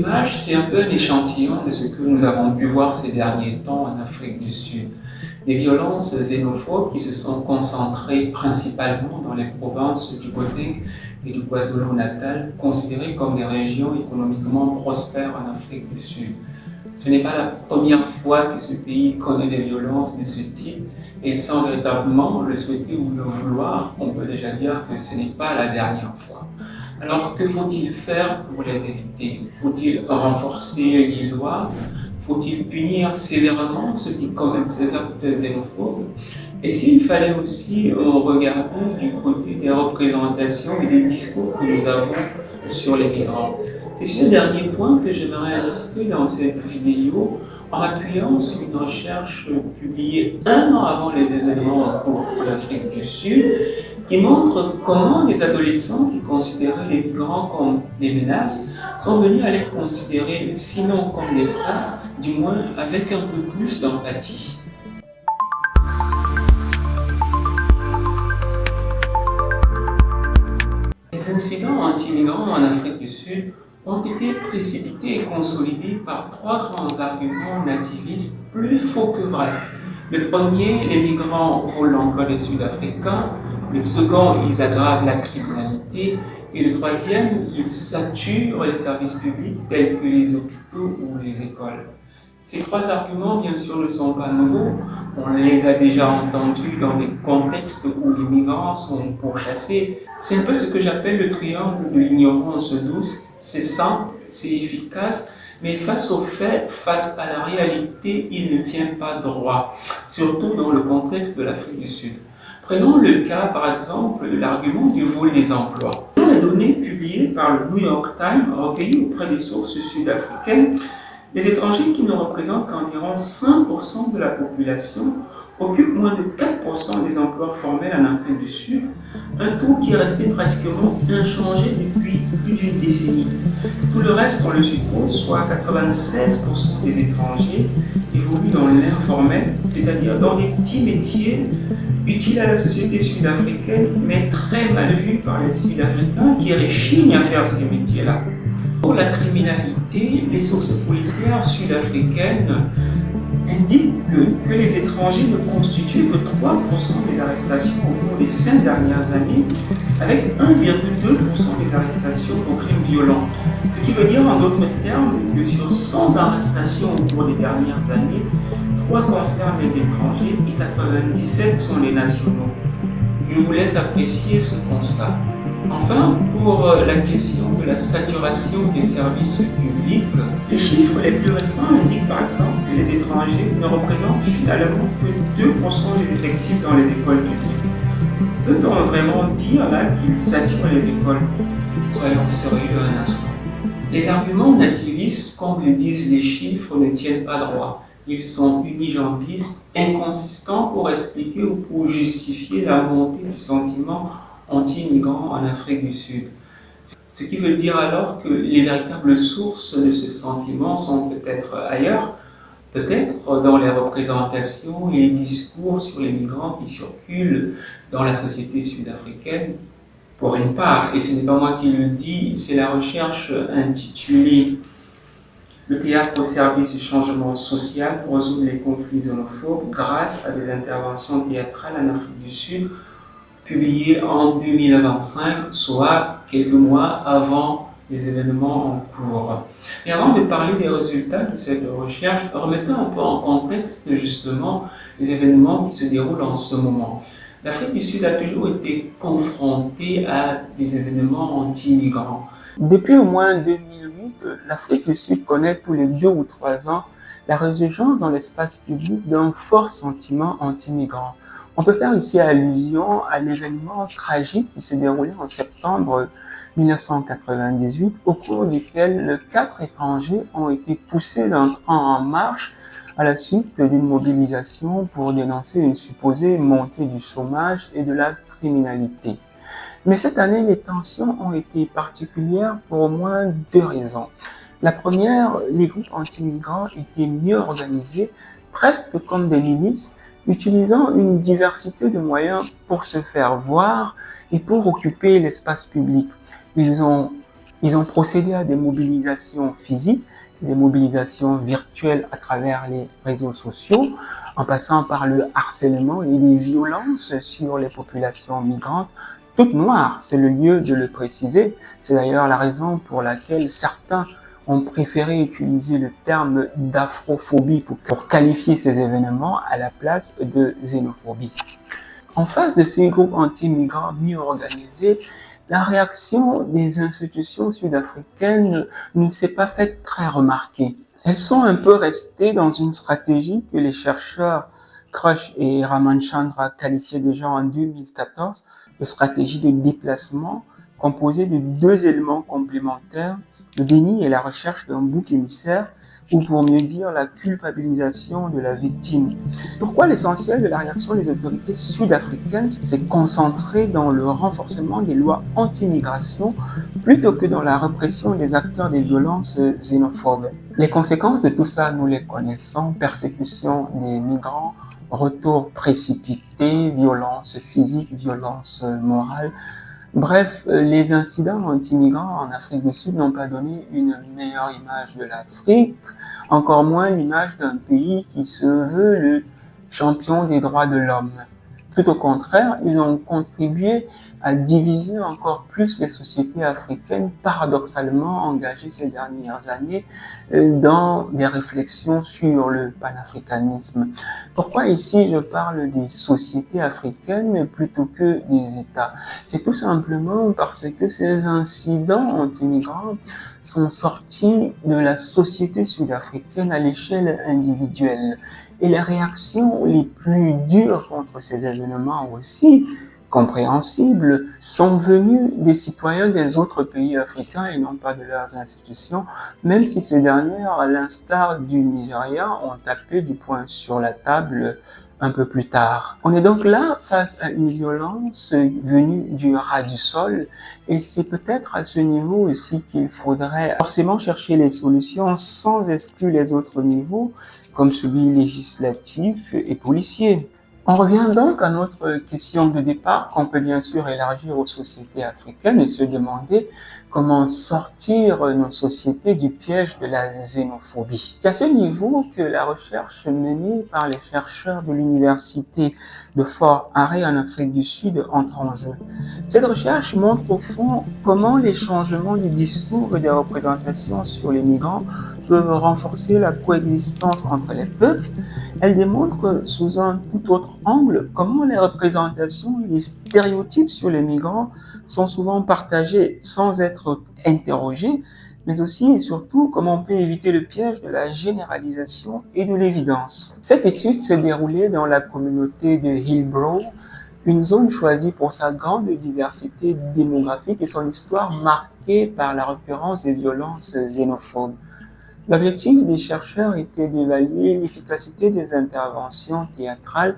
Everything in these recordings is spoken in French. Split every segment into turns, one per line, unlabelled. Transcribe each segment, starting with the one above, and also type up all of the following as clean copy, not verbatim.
image, c'est un peu un échantillon de ce que nous avons pu voir ces derniers temps en Afrique du Sud. Des violences xénophobes qui se sont concentrées principalement dans les provinces du Gauteng et du KwaZulu-Natal, considérées comme des régions économiquement prospères en Afrique du Sud. Ce n'est pas la première fois que ce pays connaît des violences de ce type et sans véritablement le souhaiter ou le vouloir, on peut déjà dire que ce n'est pas la dernière fois. Alors que faut-il faire pour les éviter? Faut-il renforcer les lois? Faut-il punir sévèrement ceux qui commettent ces actes xénophobes? Et s'il fallait aussi regarder du côté des représentations et des discours que nous avons sur les migrants? C'est sur le dernier point que j'aimerais insister dans cette vidéo en appuyant sur une recherche publiée 1 an avant les événements en cours pour l'Afrique du Sud qui montre comment les adolescents qui considéraient les migrants comme des menaces sont venus à les considérer sinon comme des frères, du moins avec un peu plus d'empathie. Les incidents anti-migrants en Afrique du Sud ont été précipités et consolidés par 3 grands arguments nativistes plus faux que vrais. Le premier, les migrants volent l'emploi des Sud-Africains. Le second, ils aggravent la criminalité. Et le troisième, ils saturent les services publics tels que les hôpitaux ou les écoles. Ces 3 arguments, bien sûr, ne sont pas nouveaux. On les a déjà entendus dans des contextes où les migrants sont pourchassés. C'est un peu ce que j'appelle le triangle de l'ignorance douce. C'est simple, c'est efficace, mais face aux faits, face à la réalité, il ne tient pas droit, surtout dans le contexte de l'Afrique du Sud. Prenons le cas, par exemple, de l'argument du vol des emplois. Dans les données publiées par le New York Times, recueillies auprès des sources sud-africaines, les étrangers qui ne représentent qu'environ 5% de la population occupent moins de 4% des emplois formels en Afrique du Sud, un taux qui est resté pratiquement inchangé depuis plus d'une décennie. Tout le reste, on le suppose, soit 96% des étrangers évoluent dans l'informel, c'est-à-dire dans des petits métiers utiles à la société sud-africaine, mais très mal vus par les Sud-Africains qui réchignent à faire ces métiers-là. Pour la criminalité, les sources policières sud-africaines indiquent que les étrangers ne constituent que 3% des arrestations au cours des 5 dernières années, avec 1,2% des arrestations pour crimes violents. Ce qui veut dire en d'autres termes que sur 100 arrestations au cours des dernières années, 3 concernent les étrangers et 97 sont les nationaux. Je vous laisse apprécier ce constat. Enfin, pour la question de la saturation des services publics, les chiffres les plus récents indiquent par exemple que les étrangers ne représentent finalement que 2% des effectifs dans les écoles publiques. Peut-on vraiment dire là qu'ils saturent les écoles? Soyons sérieux un instant. Les arguments nativistes, comme le disent les chiffres, ne tiennent pas droit. Ils sont unijambistes, inconsistants pour expliquer ou pour justifier la montée du sentiment anti-migrants en Afrique du Sud. Ce qui veut dire alors que les véritables sources de ce sentiment sont peut-être ailleurs, peut-être dans les représentations et les discours sur les migrants qui circulent dans la société sud-africaine, pour une part. Et ce n'est pas moi qui le dis, c'est la recherche intitulée « Le théâtre au service du changement social pour résoudre les conflits xénophobes grâce à des interventions théâtrales en Afrique du Sud » publié en 2025, soit quelques mois avant les événements en cours. Et avant de parler des résultats de cette recherche, remettons un peu en contexte justement les événements qui se déroulent en ce moment. L'Afrique du Sud a toujours été confrontée à des événements anti-migrants. Depuis au moins 2008, l'Afrique du Sud connaît tous les 2 ou 3 ans la résurgence dans l'espace public d'un fort sentiment anti-migrant. On peut faire ici allusion à l'événement tragique qui s'est déroulé en septembre 1998, au cours duquel 4 étrangers ont été poussés d'un train en marche à la suite d'une mobilisation pour dénoncer une supposée montée du chômage et de la criminalité. Mais cette année, les tensions ont été particulières pour au moins 2 raisons. La première, les groupes anti-migrants étaient mieux organisés, presque comme des milices, utilisant une diversité de moyens pour se faire voir et pour occuper l'espace public. Ils ont Ils ont procédé à des mobilisations physiques, des mobilisations virtuelles à travers les réseaux sociaux, en passant par le harcèlement et les violences sur les populations migrantes, toutes noires, c'est le lieu de le préciser. C'est d'ailleurs la raison pour laquelle certains ont préféré utiliser le terme d'afrophobie pour qualifier ces événements à la place de xénophobie. En face de ces groupes anti-migrants mieux organisés, la réaction des institutions sud-africaines ne s'est pas faite très remarquer. Elles sont un peu restées dans une stratégie que les chercheurs Krush et Ramachandra qualifiaient déjà en 2014 de stratégie de déplacement composée de deux éléments complémentaires, le déni et la recherche d'un bouc émissaire, ou pour mieux dire la culpabilisation de la victime. Pourquoi l'essentiel de la réaction des autorités sud-africaines s'est concentré dans le renforcement des lois anti-migration plutôt que dans la répression des acteurs des violences xénophobes? Les conséquences de tout ça, nous les connaissons: persécution des migrants, retour précipité, violence physique, violence morale. Bref, les incidents anti-migrants en Afrique du Sud n'ont pas donné une meilleure image de l'Afrique, encore moins l'image d'un pays qui se veut le champion des droits de l'homme. Tout au contraire, ils ont contribué à diviser encore plus les sociétés africaines, paradoxalement engagées ces dernières années dans des réflexions sur le panafricanisme. Pourquoi ici je parle des sociétés africaines plutôt que des États? C'est tout simplement parce que ces incidents anti-migrants sont sortis de la société sud-africaine à l'échelle individuelle. Et les réactions les plus dures contre ces événements aussi compréhensibles sont venues des citoyens des autres pays africains et non pas de leurs institutions, même si ces dernières, à l'instar du Nigeria, ont tapé du poing sur la table un peu plus tard. On est donc là face à une violence venue du ras du sol, et c'est peut-être à ce niveau aussi qu'il faudrait forcément chercher les solutions sans exclure les autres niveaux, comme celui législatif et policier. On revient donc à notre question de départ qu'on peut bien sûr élargir aux sociétés africaines et se demander comment sortir nos sociétés du piège de la xénophobie. C'est à ce niveau que la recherche menée par les chercheurs de l'université de Fort Hare en Afrique du Sud entre en jeu. Cette recherche montre au fond comment les changements du discours et des représentations sur les migrants peuvent renforcer la coexistence entre les peuples. Elle démontre sous un tout autre angle comment les représentations et les stéréotypes sur les migrants sont souvent partagés sans être interrogés, mais aussi et surtout comment on peut éviter le piège de la généralisation et de l'évidence. Cette étude s'est déroulée dans la communauté de Hillbrow, une zone choisie pour sa grande diversité démographique et son histoire marquée par la récurrence des violences xénophobes. L'objectif des chercheurs était d'évaluer l'efficacité des interventions théâtrales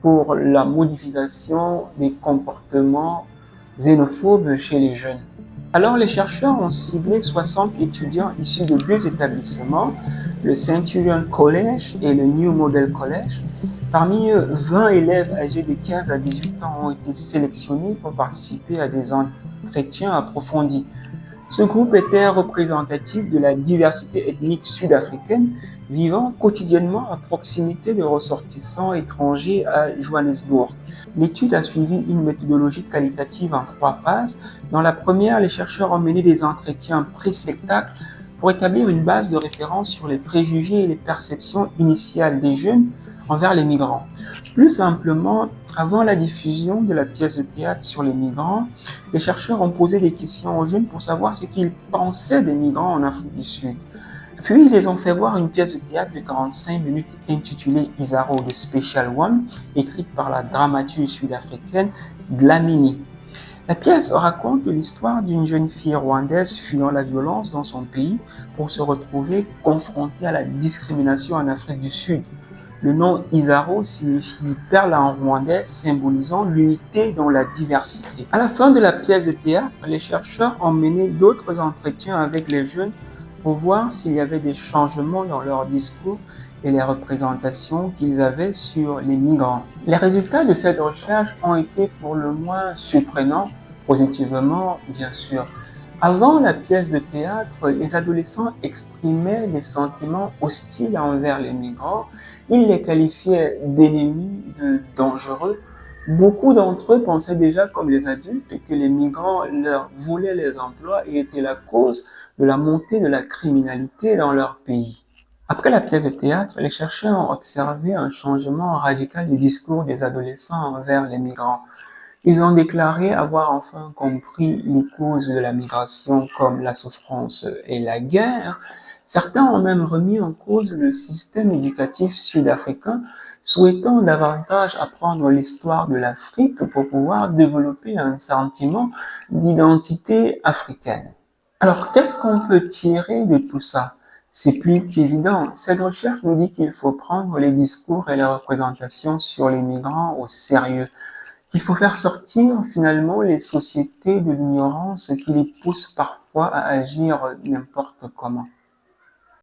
pour la modification des comportements xénophobes chez les jeunes. Alors les chercheurs ont ciblé 60 étudiants issus de deux établissements, le Centurion College et le New Model College. Parmi eux, 20 élèves âgés de 15 à 18 ans ont été sélectionnés pour participer à des entretiens approfondis. Ce groupe était représentatif de la diversité ethnique sud-africaine vivant quotidiennement à proximité de ressortissants étrangers à Johannesburg. L'étude a suivi une méthodologie qualitative en 3 phases. Dans la première, les chercheurs ont mené des entretiens pré-spectacle pour établir une base de référence sur les préjugés et les perceptions initiales des jeunes envers les migrants. Plus simplement, avant la diffusion de la pièce de théâtre sur les migrants, les chercheurs ont posé des questions aux jeunes pour savoir ce qu'ils pensaient des migrants en Afrique du Sud. Puis, ils les ont fait voir une pièce de théâtre de 45 minutes intitulée Isaro The Special One, écrite par la dramaturge sud-africaine Dlamini. La pièce raconte l'histoire d'une jeune fille rwandaise fuyant la violence dans son pays pour se retrouver confrontée à la discrimination en Afrique du Sud. Le nom Isaro signifie perle en rwandais, symbolisant l'unité dans la diversité. À la fin de la pièce de théâtre, les chercheurs ont mené d'autres entretiens avec les jeunes pour voir s'il y avait des changements dans leur discours et les représentations qu'ils avaient sur les migrants. Les résultats de cette recherche ont été pour le moins surprenants, positivement bien sûr. Avant la pièce de théâtre, les adolescents exprimaient des sentiments hostiles envers les migrants. Ils les qualifiaient d'ennemis, de dangereux. Beaucoup d'entre eux pensaient déjà comme les adultes que les migrants leur volaient les emplois et étaient la cause de la montée de la criminalité dans leur pays. Après la pièce de théâtre, les chercheurs ont observé un changement radical du discours des adolescents envers les migrants. Ils ont déclaré avoir enfin compris les causes de la migration comme la souffrance et la guerre. Certains ont même remis en cause le système éducatif sud-africain, souhaitant davantage apprendre l'histoire de l'Afrique pour pouvoir développer un sentiment d'identité africaine. Alors, qu'est-ce qu'on peut tirer de tout ça? C'est plus qu'évident. Cette recherche nous dit qu'il faut prendre les discours et les représentations sur les migrants au sérieux. Il faut faire sortir finalement les sociétés de l'ignorance qui les poussent parfois à agir n'importe comment.